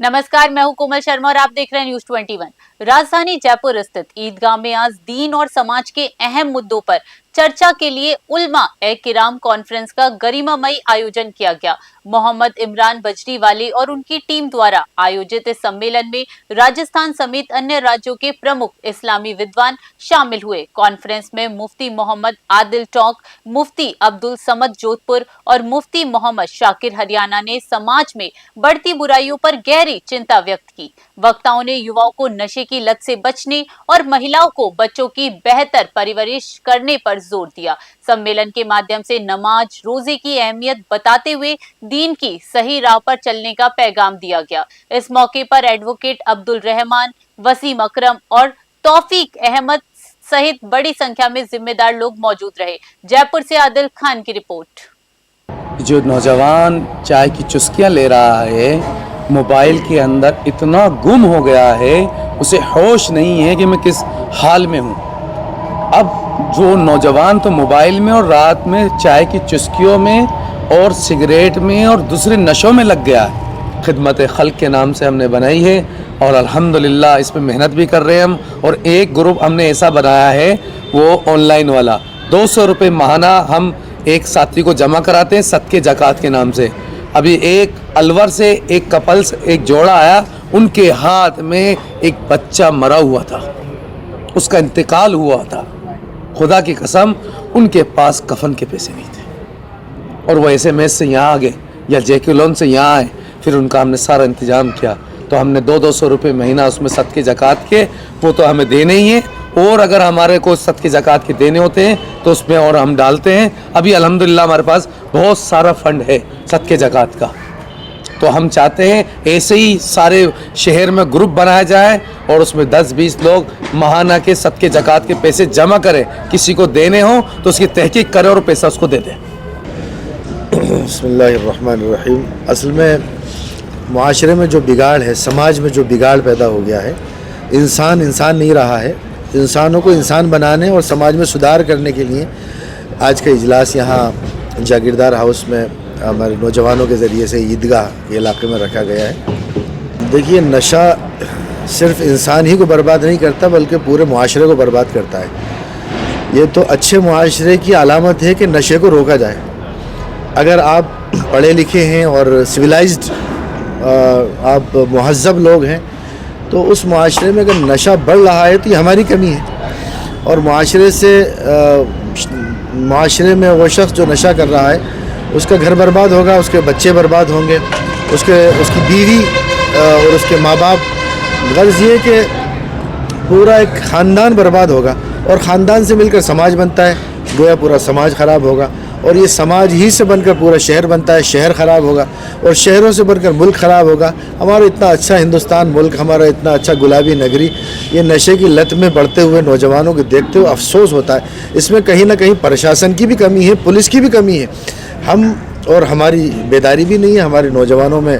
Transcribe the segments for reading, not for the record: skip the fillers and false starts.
नमस्कार, मैं हूं कोमल शर्मा और आप देख रहे हैं न्यूज 21। राजधानी जयपुर स्थित ईदगाह में आज दीन और समाज के अहम मुद्दों पर चर्चा के लिए उलमा ए किराम कॉन्फ्रेंस का गरिमामयी आयोजन किया गया। मोहम्मद इमरान बजरी वाले और उनकी टीम द्वारा आयोजित इस सम्मेलन में राजस्थान समेत अन्य राज्यों के प्रमुख इस्लामी विद्वान शामिल हुए। कॉन्फ्रेंस में मुफ्ती मोहम्मद आदिल टोंक, मुफ्ती अब्दुल समद जोधपुर और मुफ्ती मोहम्मद शाकिर हरियाणा ने समाज में बढ़ती बुराइयों पर गहरी चिंता व्यक्त की। वक्ताओं ने युवाओं को नशे की लत से बचने और महिलाओं को बच्चों की बेहतर परवरिश करने पर जोर दिया। सम्मेलन के माध्यम से नमाज, रोजे की अहमियत बताते हुए दीन की सही राह पर चलने का पैगाम दिया गया। इस मौके पर एडवोकेट अब्दुल रहमान, वसीम अकरम और तौफीक अहमद सहित बड़ी संख्या में जिम्मेदार लोग मौजूद रहे। जयपुर से आदिल खान की रिपोर्ट। जो नौजवान चाय की चुस्कियां ले रहा है, मोबाइल के अंदर इतना गुम हो गया है, उसे होश नहीं है कि मैं किस हाल में हूँ। अब जो नौजवान तो मोबाइल में और रात में चाय की चुस्कियों में और सिगरेट में और दूसरे नशों में लग गया है। खिदमत खल्क के नाम से हमने बनाई है और अल्हम्दुलिल्लाह इस पर मेहनत भी कर रहे हैं हम। और एक ग्रुप हमने ऐसा बनाया है, वो ऑनलाइन वाला 200 रुपये माहाना हम एक साथी को जमा कराते हैं सदके ज़कात के नाम से। अभी एक अलवर से एक कपल्स, एक जोड़ा आया, उनके हाथ में एक बच्चा मरा हुआ था, उसका इंतकाल हुआ था। खुदा की कसम उनके पास कफन के पैसे नहीं थे और वो SMS से यहाँ आ गए या जेके लोन से यहाँ आए। फिर उनका हमने सारा इंतज़ाम किया, तो हमने 200 रुपये महीना उसमें सदके ज़कात के, वो तो हमें देने ही हैं। और अगर हमारे को सदके ज़कात के देने होते हैं तो उसमें और हम डालते हैं। अभी अल्हम्दुलिल्लाह हमारे पास बहुत सारा फंड है सदके ज़कात का। तो हम चाहते हैं ऐसे ही सारे शहर में ग्रुप बनाया जाए और उसमें 10-20 लोग माहाना के सदके ज़कात के पैसे जमा करें। किसी को देने हो तो उसकी तहकीक करें और पैसा उसको दे दें। बिस्मिल्लाहिर्रहमानिर्रहीम। असल में मुआशरे में जो बिगाड़ है, समाज में जो बिगाड़ पैदा हो गया है, इंसान नहीं रहा है। इंसानों को इंसान बनाने और समाज में सुधार करने के लिए आज का इजलास यहाँ जागीरदार हाउस में हमारे नौजवानों के ज़रिए से ईदगाह के इलाके में रखा गया है। देखिए, नशा सिर्फ इंसान ही को बर्बाद नहीं करता बल्कि पूरे मुआशरे को बर्बाद करता है। ये तो अच्छे मुआशरे की अलामत है कि नशे को रोका जाए। अगर आप पढ़े लिखे हैं और सिविलाइज्ड, आप मुहज़्ज़ब लोग हैं, तो उस मुआशरे में अगर नशा बढ़ रहा है तो ये हमारी कमी है। और मुआशरे में वो शख्स जो नशा कर रहा है उसका घर बर्बाद होगा, उसके बच्चे बर्बाद होंगे, उसकी बीवी और उसके माँ बाप। गर्ज ये कि पूरा एक ख़ानदान बर्बाद होगा और ख़ानदान से मिलकर समाज बनता है, गोया पूरा समाज ख़राब होगा। और ये समाज ही से बनकर पूरा शहर बनता है, शहर ख़राब होगा और शहरों से बनकर मुल्क ख़राब होगा। हमारा इतना अच्छा हिंदुस्तान मुल्क, हमारा इतना अच्छा गुलाबी नगरी, ये नशे की लत में बढ़ते हुए नौजवानों को देखते हुए अफसोस होता है। इसमें कहीं ना कहीं प्रशासन की भी कमी है, पुलिस की भी कमी है, हम और हमारी बेदारी भी नहीं है। हमारे नौजवानों में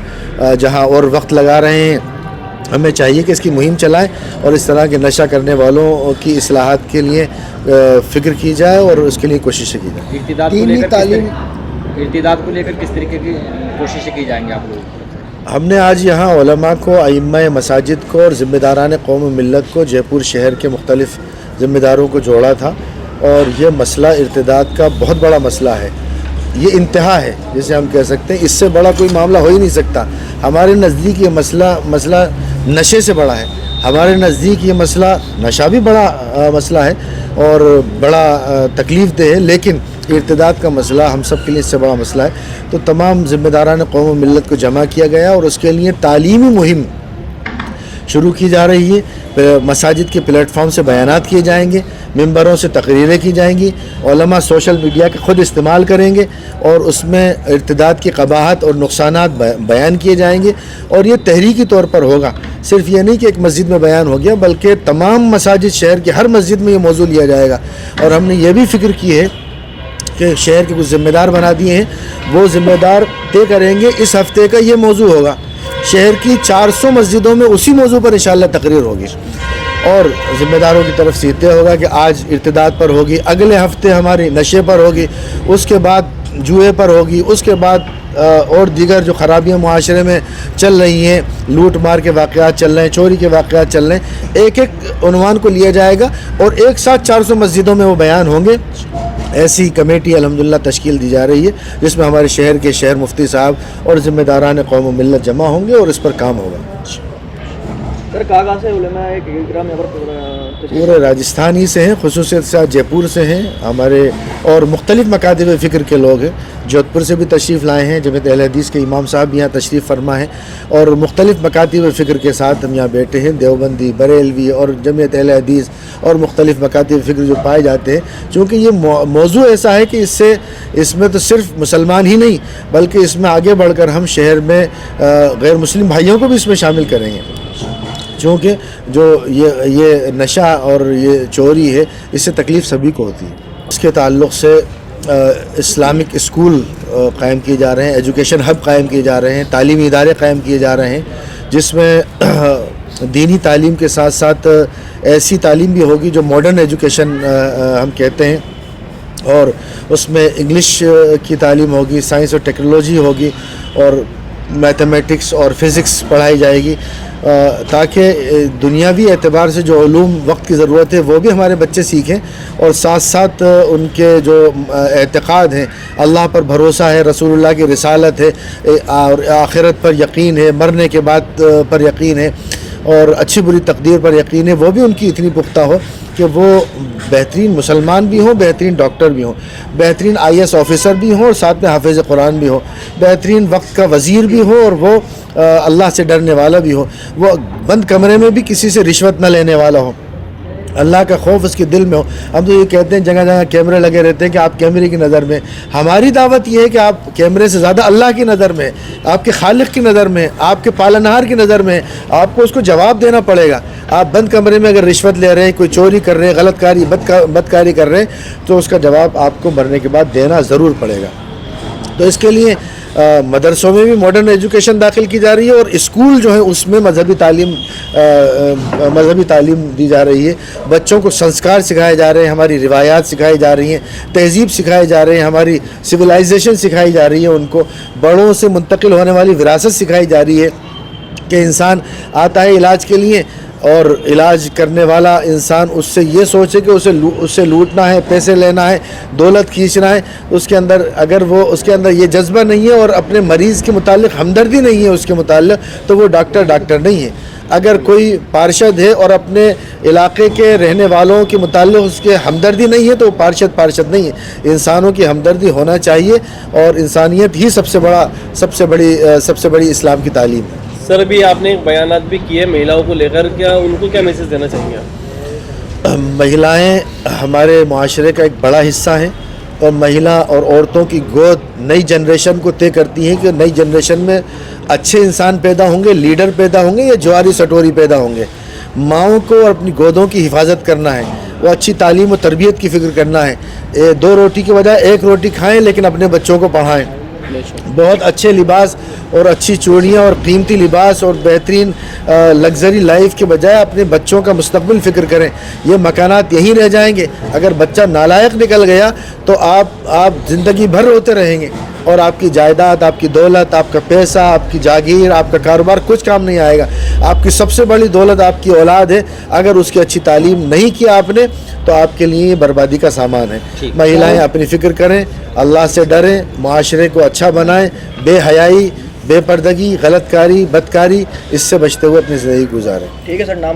जहाँ और वक्त लगा रहे हैं, हमें चाहिए कि इसकी मुहिम चलाएं और इस तरह के नशा करने वालों की इस्लाहात के लिए फ़िक्र की जाए और उसके लिए कोशिशें की जाए। इर्तिदाद को लेकर किस तरीके की कोशिशें की जाएंगी आप लोग? हमने आज यहाँ उलमा को, अइम्मा मसाजिद को और ज़िम्मेदारान कौम मिल्लत को, जयपुर शहर के मुख्तलिफ़ ज़िम्मेदारों को जोड़ा था। और ये मसला इर्तिदाद का बहुत बड़ा मसला है, ये इंतहा है जिसे हम कह सकते हैं। इससे बड़ा कोई मामला हो ही नहीं सकता। हमारे नज़दीक ये मसला नशे से बड़ा है। हमारे नज़दीक ये मसला, नशा भी बड़ा मसला है और बड़ा तकलीफ़ देह है, लेकिन इर्तिदाद का मसला हम सब के लिए इससे बड़ा मसला है। तो तमाम ज़िम्मेदारान कौम मिल्लत को जमा किया गया और उसके लिए तालीमी मुहिम शुरू की जा रही है। मसाजिद के प्लेटफॉर्म से बयानात किए जाएंगे, मिंबरों से तकरीरें की जाएंगी, उलमा सोशल मीडिया के ख़ुद इस्तेमाल करेंगे और उसमें इर्तिदाद की क़बाहत और नुकसानात बयान किए जाएंगे। और ये तहरीकी तौर पर होगा, सिर्फ ये नहीं कि एक मस्जिद में बयान हो गया, बल्कि तमाम मसाजिद, शहर के हर मस्जिद में ये मौजू लिया जाएगा। और हमने ये भी फ़िक्र की है कि शहर के कुछ ज़िम्मेदार बना दिए हैं, वो ज़िम्मेदार तय करेंगे इस हफ़्ते का ये मौजू होगा। शहर की 400 मस्जिदों में उसी मौजू पर इंशाअल्लाह तकरीर होगी और ज़िम्मेदारों की तरफ से तय होगा कि आज इर्तिदाद पर होगी, अगले हफ्ते हमारी नशे पर होगी, उसके बाद जुए पर होगी, उसके बाद اور دیگر جو خرابیاں معاشرے میں چل رہی ہیں، لوٹ مار کے واقعات چل رہے ہیں، چوری کے واقعات چل رہے ہیں، ایک ایک عنوان کو لیا جائے گا اور ایک ساتھ 400 مسجدوں میں وہ بیان ہوں گے۔ ایسی کمیٹی الحمدللہ تشکیل دی جا رہی ہے جس میں ہمارے شہر کے شہر مفتی صاحب اور ذمہ داران قوم و ملت جمع ہوں گے اور اس پر کام ہوگا۔ سر کہاں سے علماء کرام یہاں پر پورے راجستھان ہی سے ہیں، خصوصیت سے جے پور سے ہیں ہمارے، اور مختلف مکاتب فکر کے لوگ ہیں، جودھپور سے بھی تشریف لائے ہیں، جمعیت اہل حدیث کے امام صاحب بھی یہاں تشریف فرما ہیں، اور مختلف مکاتب فکر کے ساتھ ہم یہاں بیٹھے ہیں، دیوبندی، بریلوی اور جمعیت اہل حدیث اور مختلف مکاتب فکر جو پائے جاتے ہیں، چونکہ یہ موضوع ایسا ہے کہ اس میں تو صرف مسلمان ہی نہیں بلکہ اس میں آگے بڑھ کر ہم شہر میں غیر مسلم بھائیوں کو بھی اس میں شامل کریں گے، چونکہ جو یہ نشہ اور یہ چوری ہے اس سے تکلیف سبھی کو ہوتی ہے۔ اس کے تعلق سے اسلامک اسکول قائم کیے جا رہے ہیں، ایجوکیشن ہب قائم کیے جا رہے ہیں، تعلیمی ادارے قائم کیے جا رہے ہیں جس میں دینی تعلیم کے ساتھ ساتھ ایسی تعلیم بھی ہوگی جو ماڈرن ایجوکیشن ہم کہتے ہیں، اور اس میں انگلش کی تعلیم ہوگی، سائنس اور ٹیکنالوجی ہوگی، اور میتھمیٹکس اور فزکس پڑھائی جائے گی، تاکہ دنیاوی اعتبار سے جو علوم وقت کی ضرورت ہے وہ بھی ہمارے بچے سیکھیں، اور ساتھ ساتھ ان کے جو اعتقاد ہیں، اللہ پر بھروسہ ہے، رسول اللہ کی رسالت ہے، اور آخرت پر یقین ہے، مرنے کے بعد پر یقین ہے، اور اچھی بری تقدیر پر یقین ہے، وہ بھی ان کی اتنی پختہ ہو کہ وہ بہترین مسلمان بھی ہوں، بہترین ڈاکٹر بھی ہوں، بہترین IAS آفیسر بھی ہوں، اور ساتھ میں حافظ قرآن بھی ہو، بہترین وقت کا وزیر بھی ہو، اور وہ اللہ سے ڈرنے والا بھی ہو، وہ بند کمرے میں بھی کسی سے رشوت نہ لینے والا ہو، اللہ کا خوف اس کے دل میں ہو۔ ہم تو یہ کہتے ہیں جگہ جگہ کیمرے لگے رہتے ہیں کہ آپ کیمرے کی نظر میں، ہماری دعوت یہ ہے کہ آپ کیمرے سے زیادہ اللہ کی نظر میں، آپ کے خالق کی نظر میں، آپ کے پالنہار کی نظر میں، آپ کو اس کو جواب دینا پڑے گا۔ آپ بند کمرے میں اگر رشوت لے رہے ہیں، کوئی چوری کر رہے ہیں، غلط کاری بدکاری کر رہے ہیں، تو اس کا جواب آپ کو مرنے کے بعد دینا ضرور پڑے گا۔ تو اس کے لیے مدرسوں میں بھی ماڈرن ایجوکیشن داخل کی جا رہی ہے، اور اسکول جو ہے اس میں مذہبی تعلیم دی جا رہی ہے، بچوں کو سنسکار سکھائے جا رہے ہیں، ہماری روایات سکھائی جا رہی ہیں، تہذیب سکھائے جا رہے ہیں، ہماری سویلائزیشن سکھائی جا رہی ہے، ان کو بڑوں سے منتقل ہونے والی وراثت سکھائی جا رہی ہے کہ انسان آتا ہے علاج کے لیے، اور علاج کرنے والا انسان اس سے یہ سوچے کہ اس سے لوٹنا ہے، پیسے لینا ہے، دولت کھینچنا ہے، اس کے اندر اگر وہ اس کے اندر یہ جذبہ نہیں ہے اور اپنے مریض کے متعلق ہمدردی نہیں ہے اس کے متعلق، تو وہ ڈاکٹر نہیں ہے۔ اگر کوئی پارشد ہے اور اپنے علاقے کے رہنے والوں کے متعلق اس کے ہمدردی نہیں ہے، تو وہ پارشد نہیں ہے۔ انسانوں کی ہمدردی ہونا چاہیے، اور انسانیت ہی سب سے بڑی اسلام کی تعلیم ہے۔ سر ابھی آپ نے بیانات بھی کیے مہیلاؤں کو لے کر، کیا ان کو کیا میسیج دینا چاہیں گے آپ؟ مہیلائیں ہمارے معاشرے کا ایک بڑا حصہ ہیں، اور مہیلا اور عورتوں کی گود نئی جنریشن کو طے کرتی ہیں کہ نئی جنریشن میں اچھے انسان پیدا ہوں گے، لیڈر پیدا ہوں گے، یا جواری سٹوری پیدا ہوں گے۔ ماؤں کو اور اپنی گودوں کی حفاظت کرنا ہے، وہ اچھی تعلیم و تربیت کی فکر کرنا ہے، 2 روٹی کے بجائے 1 روٹی کھائیں لیکن اپنے بچوں کو پڑھائیں، بہت اچھے لباس اور اچھی چوڑیاں اور قیمتی لباس اور بہترین لگژری لائف کے بجائے اپنے بچوں کا مستقبل فکر کریں۔ یہ مکانات یہیں رہ جائیں گے، اگر بچہ نالائق نکل گیا تو آپ زندگی بھر روتے رہیں گے، اور آپ کی جائیداد، آپ کی دولت، آپ کا پیسہ، آپ کی جاگیر، آپ کا کاروبار کچھ کام نہیں آئے گا۔ آپ کی سب سے بڑی دولت آپ کی اولاد ہے، اگر اس کی اچھی تعلیم نہیں کی آپ نے تو آپ کے لیے یہ بربادی کا سامان ہے۔ مہیلائیں اپنی فکر کریں، اللہ سے ڈریں، معاشرے کو اچھا بنائیں، بے حیائی، بے پردگی، غلط کاری، بدکاری، اس سے بچتے ہوئے اپنی زندگی گزاریں۔ ٹھیک ہے سر، نام